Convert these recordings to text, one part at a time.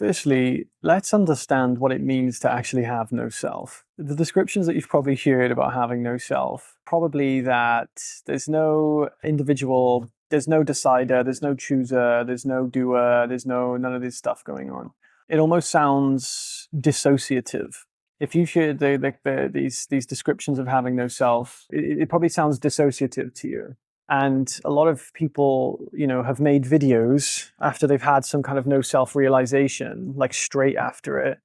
Firstly, let's understand what it means to actually have no self. The descriptions that you've probably heard about having no self, probably that there's no individual, there's no decider, there's no chooser, there's no doer, there's none of this stuff going on. It almost sounds dissociative. If you hear these descriptions of having no self, it probably sounds dissociative to you. And a lot of people, have made videos after they've had some kind of no self-realization, like straight after it,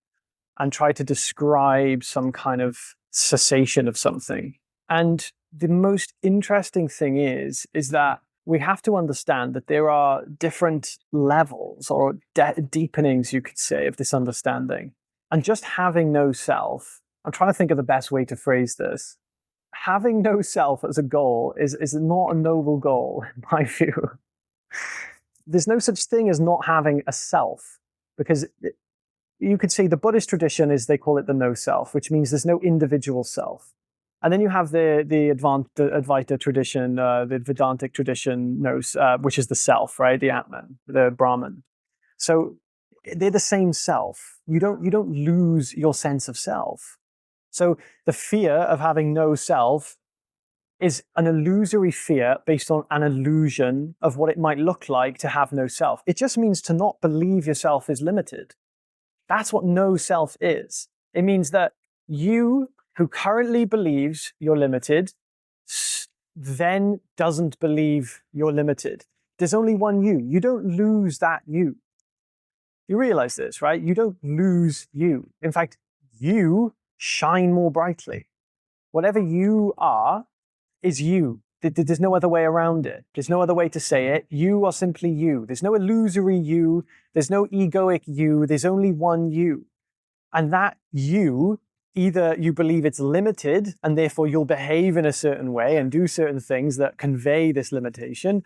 and try to describe some kind of cessation of something. And the most interesting thing is that we have to understand that there are different levels or deepenings, you could say, of this understanding. And just having no self, I'm trying to think of the best way to phrase this. Having no self as a goal is not a noble goal, in my view. There's no such thing as not having a self, because you could say the Buddhist tradition is, they call it the no self, which means there's no individual self. And then you have the Advaita tradition, the Vedantic tradition, which is the self, right? The Atman, the Brahman. So they're the same self. You don't lose your sense of self. So the fear of having no self is an illusory fear based on an illusion of what it might look like to have no self. It just means to not believe yourself is limited. That's what no self is. It means that you, who currently believes you're limited, then doesn't believe you're limited. There's only one you. You don't lose that you. You realize this, right? You don't lose you. In fact, you shine more brightly. Whatever you are is you. There's no other way around it. There's no other way to say it. You are simply you. There's no illusory you. There's no egoic you. There's only one you. And that you, either you believe it's limited and therefore you'll behave in a certain way and do certain things that convey this limitation,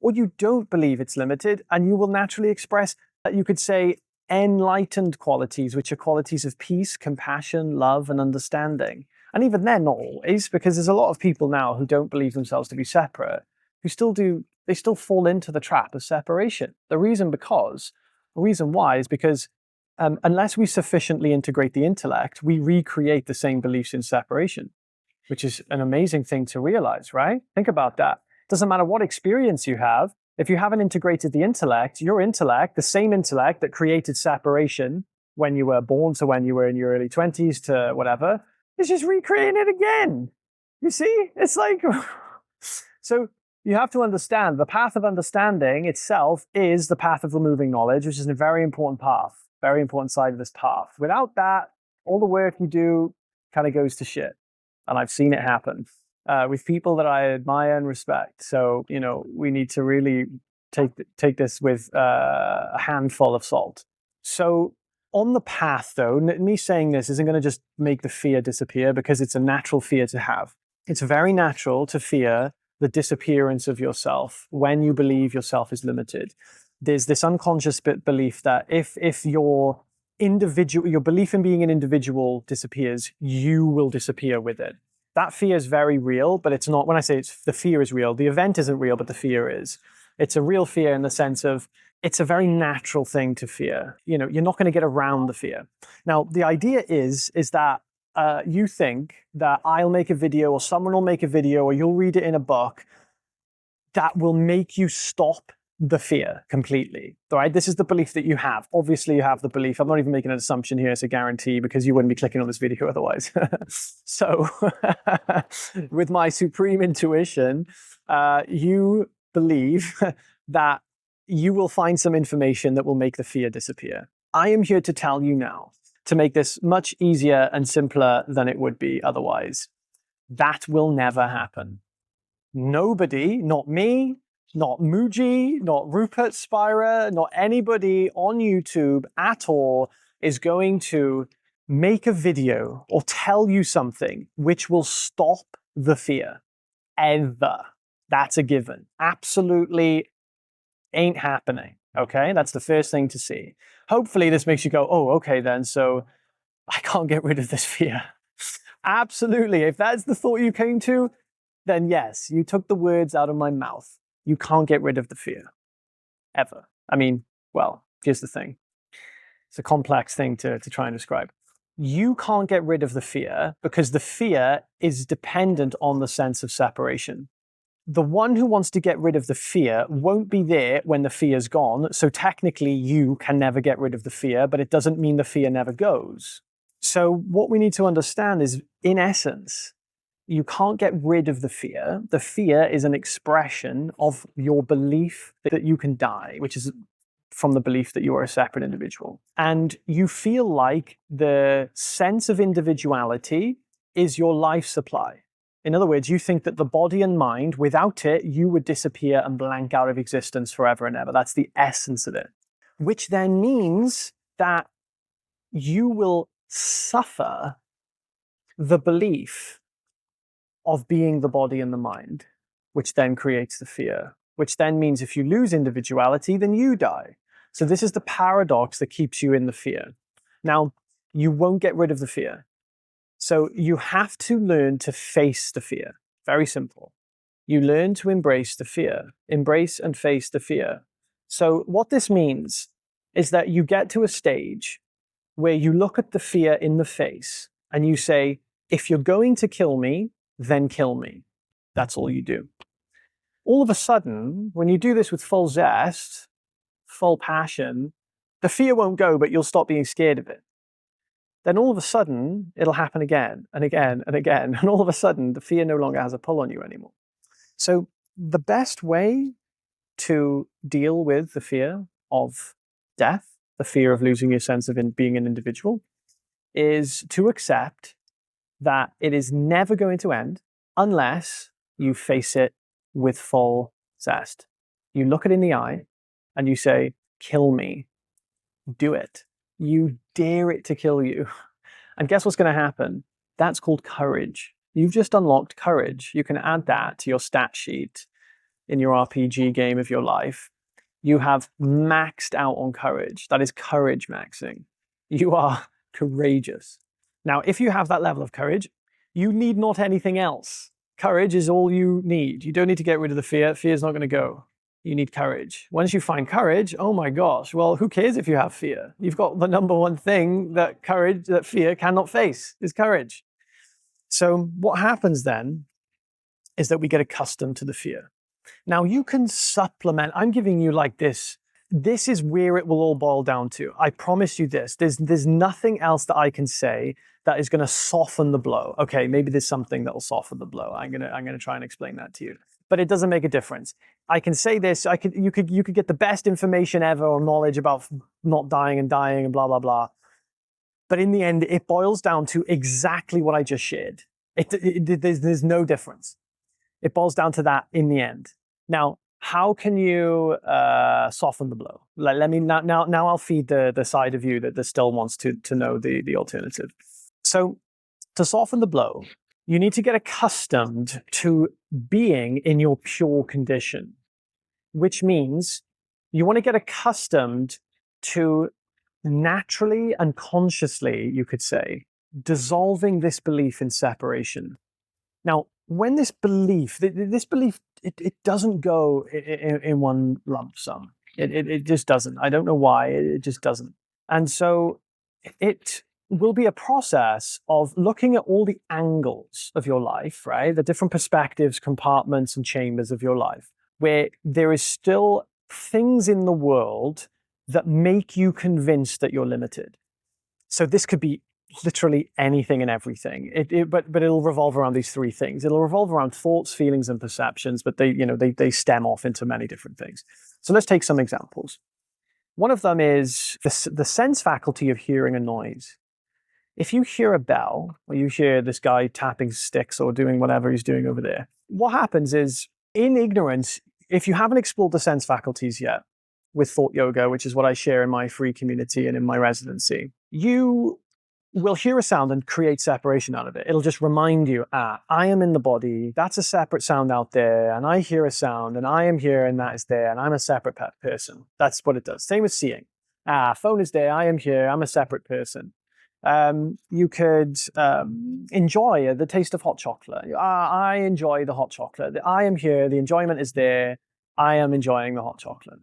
or you don't believe it's limited and you will naturally express, you could say, enlightened qualities, which are qualities of peace, compassion, love, and understanding. And even then, not always, because there's a lot of people now who don't believe themselves to be separate, who they still fall into the trap of separation. The reason why is because unless we sufficiently integrate the intellect, we recreate the same beliefs in separation, which is an amazing thing to realize, right? Think about that. It doesn't matter what experience you have. If you haven't integrated the intellect, your intellect, the same intellect that created separation when you were born to when you were in your early 20s to whatever, is just recreating it again. You see? It's like... So you have to understand the path of understanding itself is the path of removing knowledge, which is a very important path, very important side of this path. Without that, all the work you do kind of goes to shit. And I've seen it happen. With people that I admire and respect. So, we need to really take this with a handful of salt. So on the path, though, me saying this isn't going to just make the fear disappear, because it's a natural fear to have. It's very natural to fear the disappearance of yourself when you believe yourself is limited. There's this unconscious belief that if your belief in being an individual disappears, you will disappear with it. That fear is very real, but it's not, when I say the fear is real, the event isn't real, but the fear is. It's a real fear in the sense of, it's a very natural thing to fear. You're not going to get around the fear. Now, the idea is that you think that I'll make a video, or someone will make a video, or you'll read it in a book that will make you stop the fear completely, right? This is the belief that you have. Obviously, you have the belief. I'm not even making an assumption here. It's a guarantee, because you wouldn't be clicking on this video otherwise. So with my supreme intuition, you believe that you will find some information that will make the fear disappear. I am here to tell you now, to make this much easier and simpler than it would be otherwise. That will never happen. Nobody, not me, not Muji, not Rupert Spira, not anybody on YouTube at all is going to make a video or tell you something which will stop the fear. Ever. That's a given. Absolutely ain't happening. Okay? That's the first thing to see. Hopefully this makes you go, oh, okay then, so I can't get rid of this fear. Absolutely. If that's the thought you came to, then yes, you took the words out of my mouth. You can't get rid of the fear. Ever. I mean, well, here's the thing. It's a complex thing to try and describe. You can't get rid of the fear because the fear is dependent on the sense of separation. The one who wants to get rid of the fear won't be there when the fear's gone. So technically you can never get rid of the fear, but it doesn't mean the fear never goes. So what we need to understand is, in essence, you can't get rid of the fear. The fear is an expression of your belief that you can die, which is from the belief that you are a separate individual. And you feel like the sense of individuality is your life supply. In other words, you think that the body and mind, without it, you would disappear and blank out of existence forever and ever. That's the essence of it. Which then means that you will suffer the belief of being the body and the mind, which then creates the fear, which then means if you lose individuality, then you die. So this is the paradox that keeps you in the fear. Now, you won't get rid of the fear. So you have to learn to face the fear. Very simple. You learn to embrace the fear. Embrace and face the fear. So what this means is that you get to a stage where you look at the fear in the face and you say, if you're going to kill me, then kill me. That's all you do. All of a sudden, when you do this with full zest, full passion, the fear won't go, but you'll stop being scared of it. Then all of a sudden, it'll happen again and again and again. And all of a sudden, the fear no longer has a pull on you anymore. So the best way to deal with the fear of death, the fear of losing your sense of being an individual, is to accept that it is never going to end unless you face it with full zest. You look it in the eye and you say, kill me. Do it. You dare it to kill you. And guess what's going to happen? That's called courage. You've just unlocked courage. You can add that to your stat sheet in your RPG game of your life. You have maxed out on courage. That is courage maxing. You are courageous. Now, if you have that level of courage, you need not anything else. Courage is all you need. You don't need to get rid of the fear. Fear is not going to go. You need courage. Once you find courage, oh my gosh, well, who cares if you have fear? You've got the number one thing that fear cannot face is courage. So what happens then is that we get accustomed to the fear. Now you can supplement, I'm giving you like this. This is where it will all boil down to. I promise you this. There's nothing else that I can say that is going to soften the blow. Okay, maybe there's something that will soften the blow. I'm gonna try and explain that to you. But it doesn't make a difference. I can say this. You could get the best information ever or knowledge about not dying and blah blah blah. But in the end, it boils down to exactly what I just shared. There's no difference. It boils down to that in the end. Now, how can you soften the blow? Let me now I'll feed the side of you that still wants to know the alternative. So to soften the blow, you need to get accustomed to being in your pure condition, which means you want to get accustomed to naturally and consciously, you could say, dissolving this belief in separation. Now, when this belief, it doesn't go in one lump sum. It just doesn't. I don't know why, it just doesn't. And so it will be a process of looking at all the angles of your life, right? The different perspectives, compartments, and chambers of your life, where there is still things in the world that make you convinced that you're limited. So this could be literally anything and everything. But it'll revolve around these three things. It'll revolve around thoughts, feelings, and perceptions, but they stem off into many different things. So let's take some examples. One of them is the sense faculty of hearing a noise. If you hear a bell, or you hear this guy tapping sticks or doing whatever he's doing over there, what happens is, in ignorance, if you haven't explored the sense faculties yet with thought yoga, which is what I share in my free community and in my residency, you will hear a sound and create separation out of it. It'll just remind you, I am in the body, that's a separate sound out there, and I hear a sound, and I am here, and that is there, and I'm a separate person. That's what it does. Same with seeing. Phone is there, I am here, I'm a separate person. You could enjoy the taste of hot chocolate. I enjoy the hot chocolate. I am here, the enjoyment is there, I am enjoying the hot chocolate.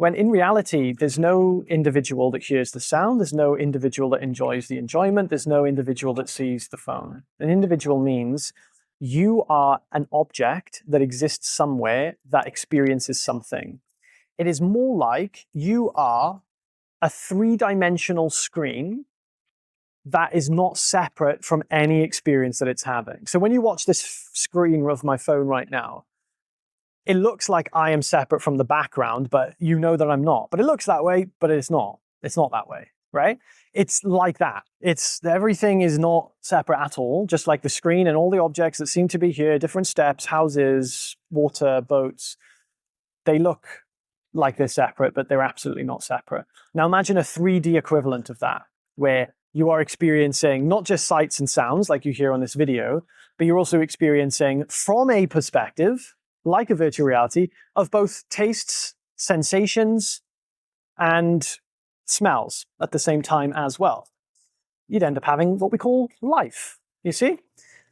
When in reality, there's no individual that hears the sound, there's no individual that enjoys the enjoyment, there's no individual that sees the phone. An individual means you are an object that exists somewhere that experiences something. It is more like you are a three-dimensional screen that is not separate from any experience that it's having. So when you watch this screen of my phone right now, it looks like I am separate from the background, but you know that I'm not. But it looks that way, but it's not. It's not that way, right? It's like that. Everything is not separate at all, just like the screen and all the objects that seem to be here, different steps, houses, water, boats. They look like they're separate, but they're absolutely not separate. Now imagine a 3D equivalent of that, where you are experiencing not just sights and sounds like you hear on this video, but you're also experiencing from a perspective, like a virtual reality, of both tastes, sensations, and smells at the same time as well. You'd end up having what we call life, you see?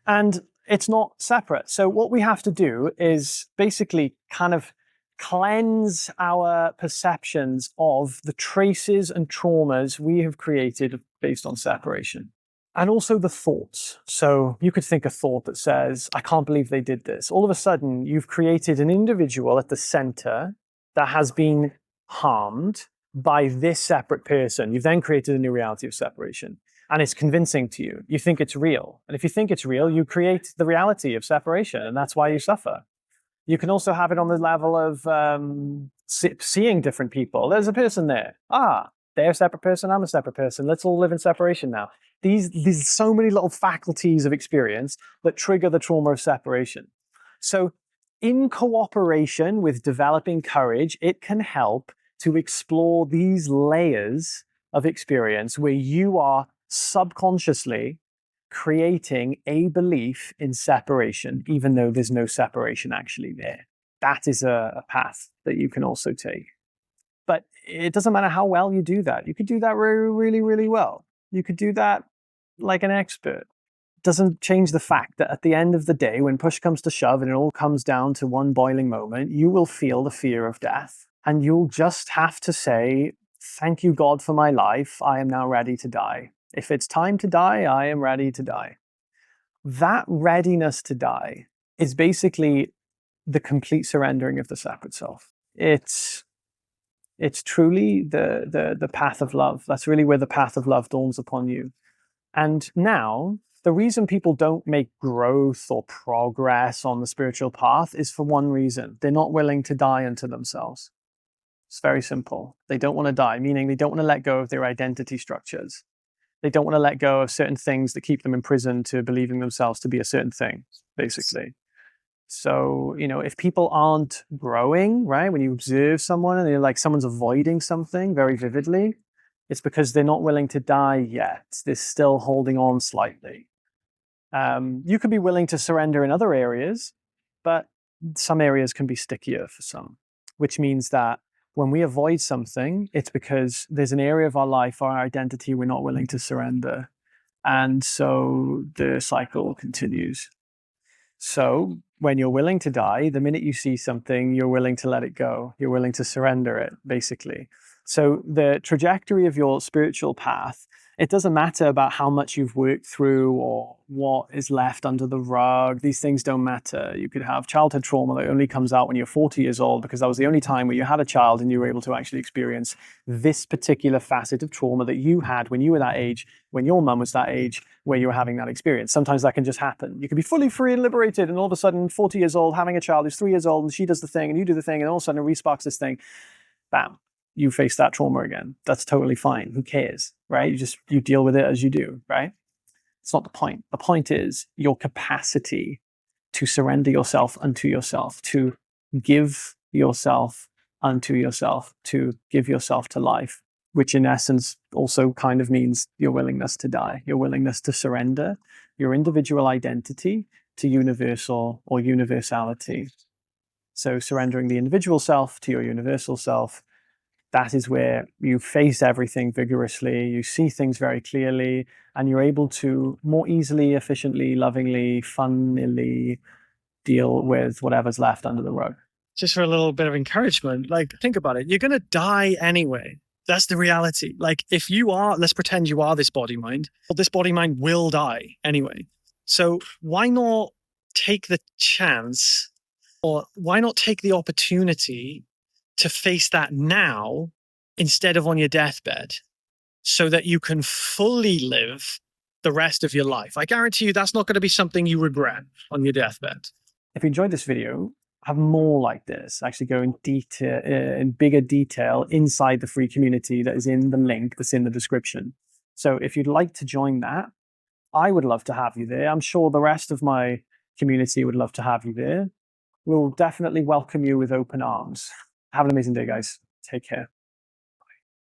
And it's not separate. So what we have to do is basically kind of cleanse our perceptions of the traces and traumas we have created based on separation. And also the thoughts. So you could think a thought that says, I can't believe they did this. All of a sudden, you've created an individual at the center that has been harmed by this separate person. You've then created a new reality of separation. And it's convincing to you. You think it's real. And if you think it's real, you create the reality of separation. And that's why you suffer. You can also have it on the level of seeing different people. There's a person there. They're a separate person, I'm a separate person. Let's all live in separation now. These so many little faculties of experience that trigger the trauma of separation. So in cooperation with developing courage, it can help to explore these layers of experience where you are subconsciously creating a belief in separation, even though there's no separation actually there. That is a path that you can also take. But it doesn't matter how well you do that. You could do that really, really, really well. You could do that like an expert. It doesn't change the fact that at the end of the day, when push comes to shove and it all comes down to one boiling moment, you will feel the fear of death. And you'll just have to say, thank you, God, for my life. I am now ready to die. If it's time to die, I am ready to die. That readiness to die is basically the complete surrendering of the separate self. It's truly the path of love. That's really where the path of love dawns upon you. And now, the reason people don't make growth or progress on the spiritual path is for one reason. They're not willing to die unto themselves. It's very simple. They don't want to die, meaning they don't want to let go of their identity structures. They don't want to let go of certain things that keep them imprisoned to believing themselves to be a certain thing, basically. So, if people aren't growing, right, when you observe someone and they're like someone's avoiding something very vividly, it's because they're not willing to die yet. They're still holding on slightly. You could be willing to surrender in other areas, but some areas can be stickier for some, which means that when we avoid something, it's because there's an area of our life, our identity, we're not willing to surrender. And so the cycle continues. So when you're willing to die, the minute you see something, you're willing to let it go. You're willing to surrender it, basically. So the trajectory of your spiritual path, it doesn't matter about how much you've worked through or what is left under the rug. These things don't matter. You could have childhood trauma that only comes out when you're 40 years old because that was the only time where you had a child and you were able to actually experience this particular facet of trauma that you had when you were that age, when your mum was that age, where you were having that experience. Sometimes that can just happen. You could be fully free and liberated and all of a sudden 40 years old, having a child who's 3 years old and she does the thing and you do the thing and all of a sudden it re-sparks this thing. Bam. You face that trauma again. That's totally fine. Who cares, right? You deal with it as you do, right? It's not the point. The point is your capacity to surrender yourself unto yourself, to give yourself unto yourself, to give yourself to life, which in essence also kind of means your willingness to die, your willingness to surrender your individual identity to universal or universality. So surrendering the individual self to your universal self, that is where you face everything vigorously, you see things very clearly, and you're able to more easily, efficiently, lovingly, funnily deal with whatever's left under the rug. just for a little bit of encouragement, like, think about it. You're going to die anyway. That's the reality. Like, if you are, let's pretend you are this body mind, well, this body mind will die anyway. So why not take the chance, or why not take the opportunity to face that now instead of on your deathbed, so that you can fully live the rest of your life? I guarantee you that's not going to be something you regret on your deathbed. If you enjoyed this video, have more like this, actually go in detail, in bigger detail inside the free community that is in the link that's in the description. So if you'd like to join that, I would love to have you there. I'm sure the rest of my community would love to have you there. We'll definitely welcome you with open arms. Have an amazing day, guys. Take care.